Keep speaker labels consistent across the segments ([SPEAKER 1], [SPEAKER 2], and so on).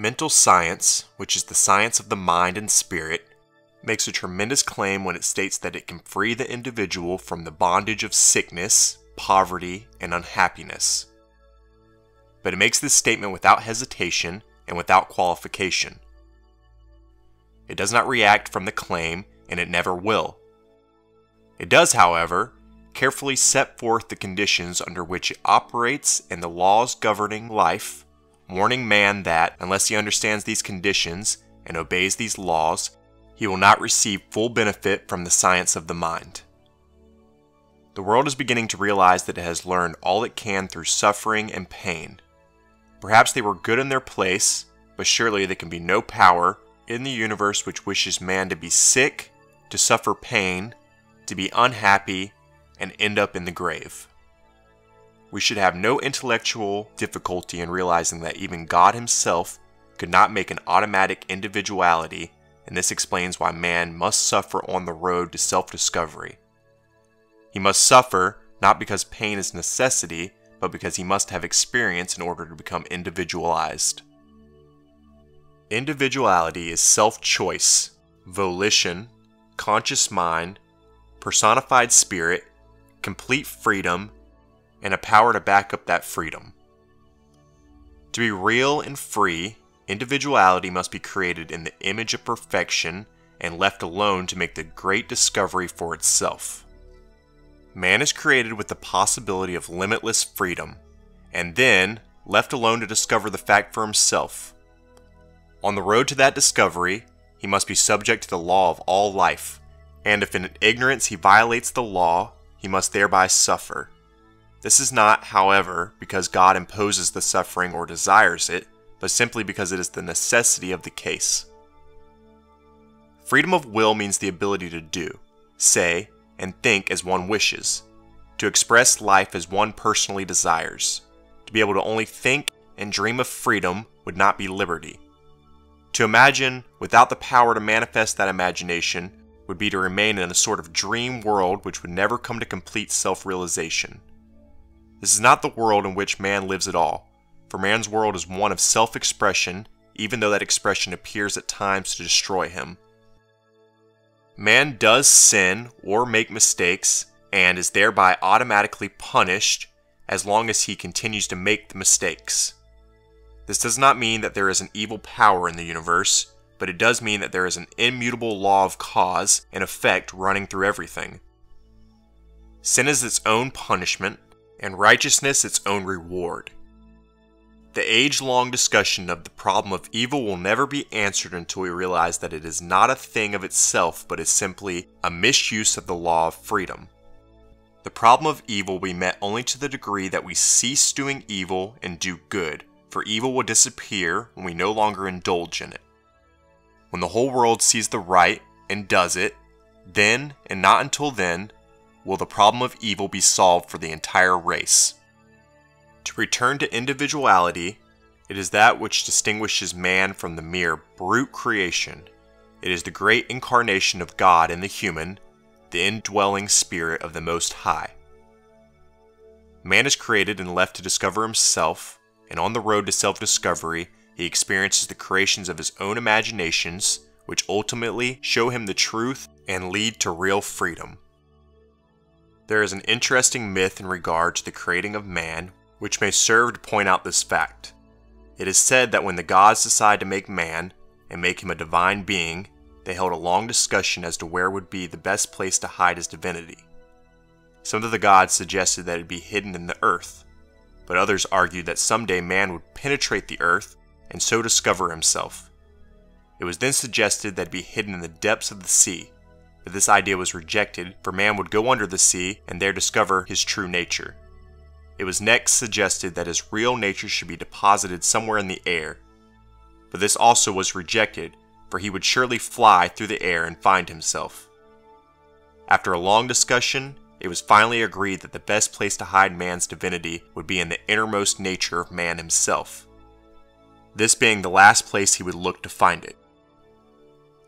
[SPEAKER 1] Mental science, which is the science of the mind and spirit, makes a tremendous claim when it states that it can free the individual from the bondage of sickness, poverty, and unhappiness. But it makes this statement without hesitation and without qualification. It does not react from the claim, and it never will. It does, however, carefully set forth the conditions under which it operates and the laws governing life, warning man that, unless he understands these conditions and obeys these laws, he will not receive full benefit from the science of the mind. The world is beginning to realize that it has learned all it can through suffering and pain. Perhaps they were good in their place, but surely there can be no power in the universe which wishes man to be sick, to suffer pain, to be unhappy, and end up in the grave. We should have no intellectual difficulty in realizing that even God himself could not make an automatic individuality, and this explains why man must suffer on the road to self-discovery. He must suffer not because pain is necessity, but because he must have experience in order to become individualized. Individuality is self-choice, volition, conscious mind, personified spirit, complete freedom, and a power to back up that freedom. To be real and free, individuality must be created in the image of perfection and left alone to make the great discovery for itself. Man is created with the possibility of limitless freedom, and then left alone to discover the fact for himself. On the road to that discovery, he must be subject to the law of all life, and if in ignorance he violates the law, he must thereby suffer. This is not, however, because God imposes the suffering or desires it, but simply because it is the necessity of the case. Freedom of will means the ability to do, say, and think as one wishes, to express life as one personally desires. To be able to only think and dream of freedom would not be liberty. To imagine without the power to manifest that imagination would be to remain in a sort of dream world which would never come to complete self-realization. This is not the world in which man lives at all, for man's world is one of self-expression, even though that expression appears at times to destroy him. Man does sin or make mistakes and is thereby automatically punished as long as he continues to make the mistakes. This does not mean that there is an evil power in the universe, but it does mean that there is an immutable law of cause and effect running through everything. Sin is its own punishment, and righteousness its own reward. The age-long discussion of the problem of evil will never be answered until we realize that it is not a thing of itself, but is simply a misuse of the law of freedom. The problem of evil will be met only to the degree that we cease doing evil and do good, for evil will disappear when we no longer indulge in it. When the whole world sees the right and does it, then, and not until then, will the problem of evil be solved for the entire race. To return to individuality, it is that which distinguishes man from the mere brute creation. It is the great incarnation of God in the human, the indwelling spirit of the Most High. Man is created and left to discover himself, and on the road to self-discovery, he experiences the creations of his own imaginations, which ultimately show him the truth and lead to real freedom. There is an interesting myth in regard to the creating of man, which may serve to point out this fact. It is said that when the gods decided to make man, and make him a divine being, they held a long discussion as to where would be the best place to hide his divinity. Some of the gods suggested that it be hidden in the earth, but others argued that someday man would penetrate the earth and so discover himself. It was then suggested that it be hidden in the depths of the sea, but this idea was rejected, for man would go under the sea and there discover his true nature. It was next suggested that his real nature should be deposited somewhere in the air, but this also was rejected, for he would surely fly through the air and find himself. After a long discussion, it was finally agreed that the best place to hide man's divinity would be in the innermost nature of man himself, this being the last place he would look to find it.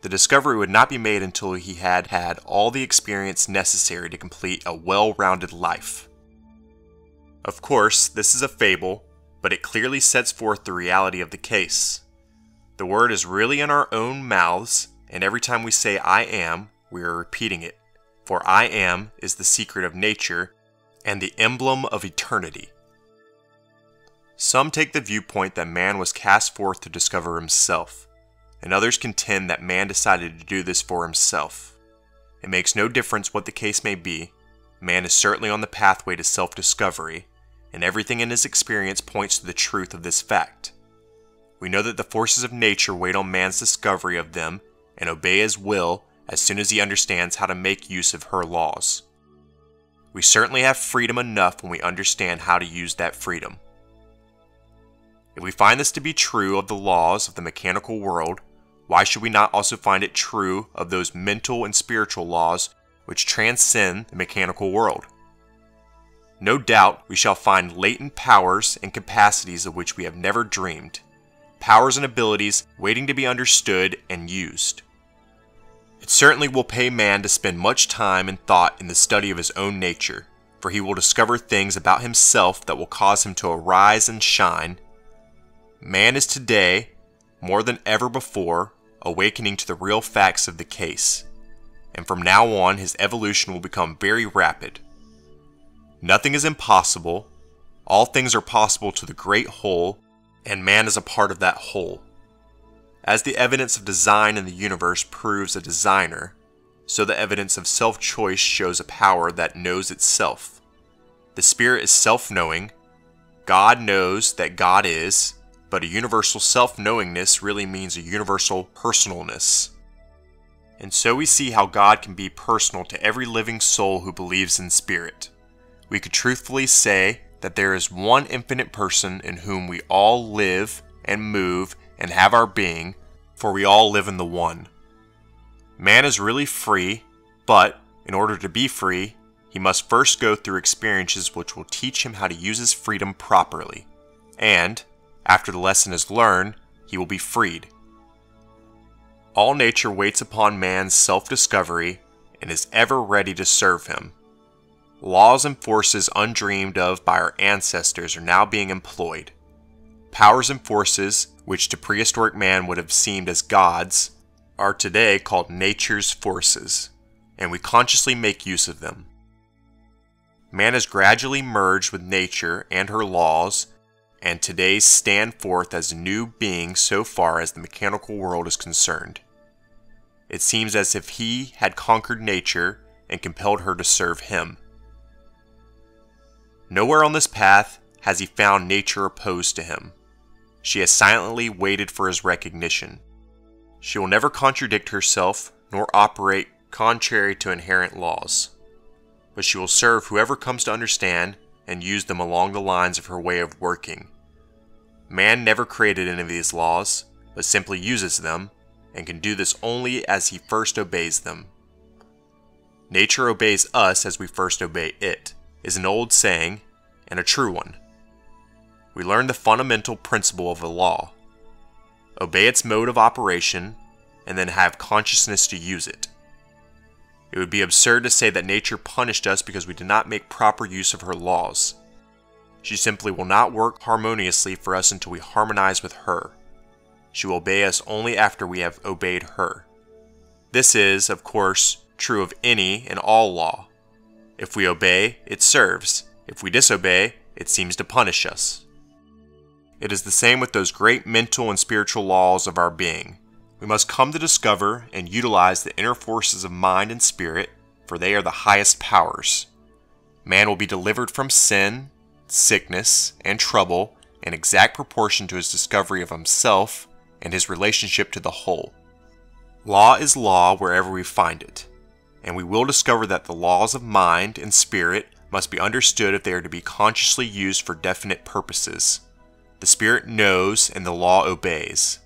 [SPEAKER 1] The discovery would not be made until he had had all the experience necessary to complete a well-rounded life. Of course, this is a fable, but it clearly sets forth the reality of the case. The word is really in our own mouths, and every time we say I am, we are repeating it. For I am is the secret of nature and the emblem of eternity. Some take the viewpoint that man was cast forth to discover himself, and others contend that man decided to do this for himself. It makes no difference what the case may be, man is certainly on the pathway to self-discovery, and everything in his experience points to the truth of this fact. We know that the forces of nature wait on man's discovery of them and obey his will as soon as he understands how to make use of her laws. We certainly have freedom enough when we understand how to use that freedom. If we find this to be true of the laws of the mechanical world, why should we not also find it true of those mental and spiritual laws which transcend the mechanical world? No doubt we shall find latent powers and capacities of which we have never dreamed, powers and abilities waiting to be understood and used. It certainly will pay man to spend much time and thought in the study of his own nature, for he will discover things about himself that will cause him to arise and shine. Man is today, more than ever before, awakening to the real facts of the case, and from now on his evolution will become very rapid. Nothing is impossible, all things are possible to the great whole, and man is a part of that whole. As the evidence of design in the universe proves a designer, so the evidence of self-choice shows a power that knows itself. The spirit is self-knowing, God knows that God is, but a universal self-knowingness really means a universal personalness. And so we see how God can be personal to every living soul who believes in spirit. We could truthfully say that there is one infinite person in whom we all live and move and have our being, for we all live in the one. Man is really free, but in order to be free, he must first go through experiences which will teach him how to use his freedom properly, and after the lesson is learned, he will be freed. All nature waits upon man's self-discovery and is ever ready to serve him. Laws and forces undreamed of by our ancestors are now being employed. Powers and forces, which to prehistoric man would have seemed as gods, are today called nature's forces, and we consciously make use of them. Man has gradually merged with nature and her laws, and today stand forth as a new being so far as the mechanical world is concerned. It seems as if he had conquered nature and compelled her to serve him. Nowhere on this path has he found nature opposed to him. She has silently waited for his recognition. She will never contradict herself nor operate contrary to inherent laws, but she will serve whoever comes to understand and use them along the lines of her way of working. Man never created any of these laws, but simply uses them, and can do this only as he first obeys them. Nature obeys us as we first obey it, is an old saying, and a true one. We learn the fundamental principle of a law. Obey its mode of operation, and then have consciousness to use it. It would be absurd to say that nature punished us because we did not make proper use of her laws. She simply will not work harmoniously for us until we harmonize with her. She will obey us only after we have obeyed her. This is, of course, true of any and all law. If we obey, it serves. If we disobey, it seems to punish us. It is the same with those great mental and spiritual laws of our being. We must come to discover and utilize the inner forces of mind and spirit, for they are the highest powers. Man will be delivered from sin, sickness, and trouble in exact proportion to his discovery of himself and his relationship to the whole. Law is law wherever we find it, and we will discover that the laws of mind and spirit must be understood if they are to be consciously used for definite purposes. The spirit knows and the law obeys.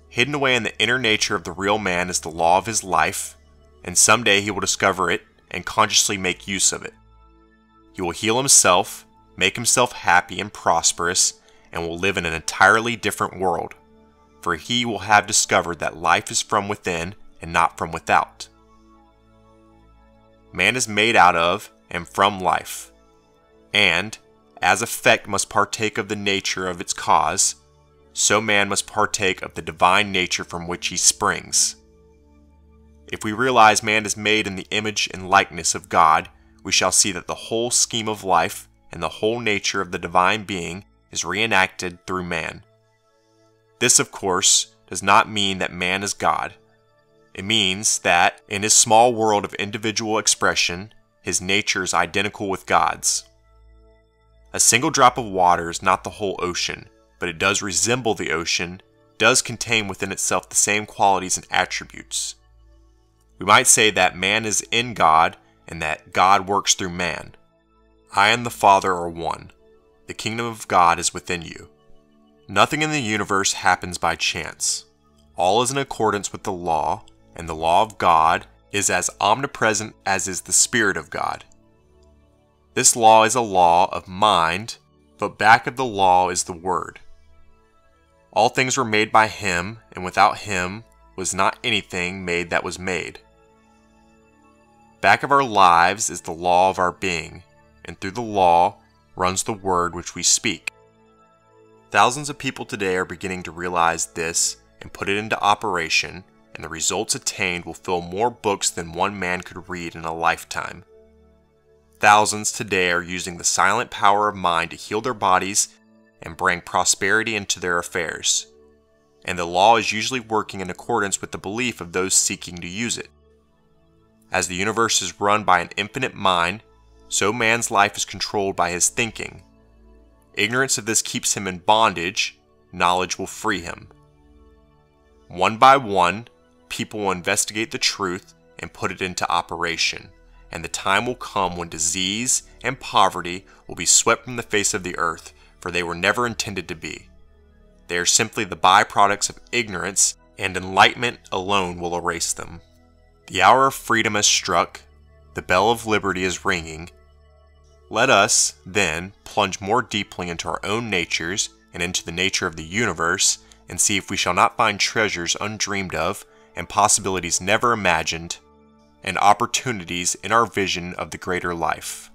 [SPEAKER 1] Hidden away in the inner nature of the real man is the law of his life, and someday he will discover it and consciously make use of it. He will heal himself, make himself happy and prosperous, and will live in an entirely different world, for he will have discovered that life is from within and not from without. Man is made out of and from life, and, as effect must partake of the nature of its cause, so man must partake of the divine nature from which he springs. If we realize man is made in the image and likeness of God, we shall see that the whole scheme of life and the whole nature of the divine being is reenacted through man. This, of course, does not mean that man is God. It means that, in his small world of individual expression, his nature is identical with God's. A single drop of water is not the whole ocean, but it does resemble the ocean, does contain within itself the same qualities and attributes. We might say that man is in God and that God works through man. I and the Father are one. The kingdom of God is within you. Nothing in the universe happens by chance. All is in accordance with the law, and the law of God is as omnipresent as is the Spirit of God. This law is a law of mind, but back of the law is the Word. All things were made by Him, and without Him was not anything made that was made. Back of our lives is the law of our being, and through the law runs the word which we speak. Thousands of people today are beginning to realize this and put it into operation, and the results attained will fill more books than one man could read in a lifetime. Thousands today are using the silent power of mind to heal their bodies and bring prosperity into their affairs, and the law is usually working in accordance with the belief of those seeking to use it. As the universe is run by an infinite mind, so man's life is controlled by his thinking. Ignorance of this keeps him in bondage, knowledge will free him. One by one, people will investigate the truth and put it into operation, and the time will come when disease and poverty will be swept from the face of the earth, for they were never intended to be. They are simply the byproducts of ignorance, and enlightenment alone will erase them. The hour of freedom has struck, the bell of liberty is ringing. Let us, then, plunge more deeply into our own natures and into the nature of the universe, and see if we shall not find treasures undreamed of, and possibilities never imagined, and opportunities in our vision of the greater life.